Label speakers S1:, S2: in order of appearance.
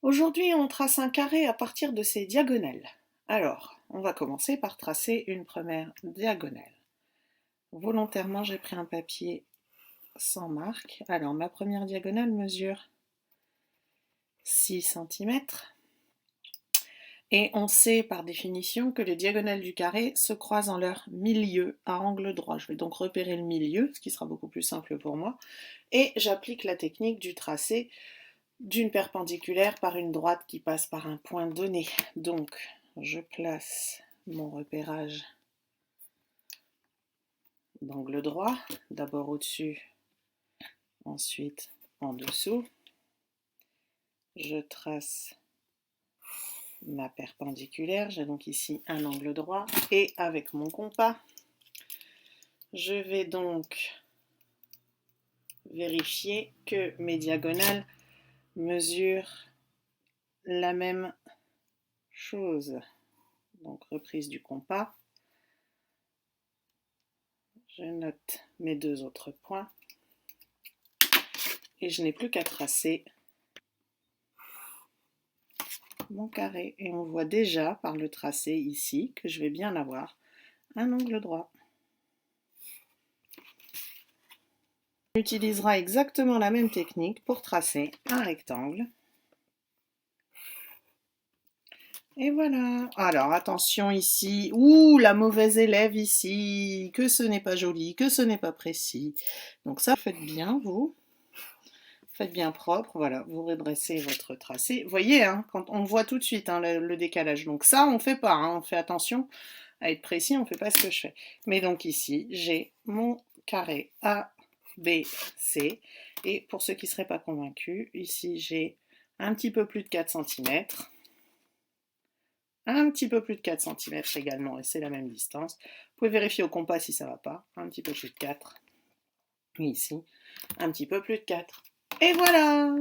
S1: Aujourd'hui, on trace un carré à partir de ses diagonales. Alors, on va commencer par tracer une première diagonale. Volontairement, j'ai pris un papier sans marque. Alors, ma première diagonale mesure 6 cm. Et on sait par définition que les diagonales du carré se croisent en leur milieu à angle droit. Je vais donc repérer le milieu, ce qui sera beaucoup plus simple pour moi. Et j'applique la technique du tracé d'une perpendiculaire par une droite qui passe par un point donné. Donc, je place mon repérage d'angle droit, d'abord au-dessus, ensuite en dessous. Je trace ma perpendiculaire, j'ai donc ici un angle droit, et avec mon compas, je vais donc vérifier que mes diagonales mesurent la même chose. Donc reprise du compas, je note mes deux autres points, et je n'ai plus qu'à tracer mon carré. Et on voit déjà par le tracé ici que je vais bien avoir un angle droit. On utilisera exactement la même technique pour tracer un rectangle. Et voilà. Alors attention ici. Ouh, la mauvaise élève ici. Que ce n'est pas joli, que ce n'est pas précis. Donc ça, faites bien, vous. Faites bien propre, voilà, vous redressez votre tracé. Vous voyez, hein, quand on voit tout de suite hein, le décalage. Donc ça, on ne fait pas, hein, on fait attention à être précis, on ne fait pas ce que je fais. Mais donc ici, j'ai mon carré A, B, C. Et pour ceux qui ne seraient pas convaincus, ici j'ai un petit peu plus de 4 cm. Un petit peu plus de 4 cm également, et c'est la même distance. Vous pouvez vérifier au compas si ça ne va pas. Un petit peu plus de 4. Et ici, un petit peu plus de 4. Et voilà!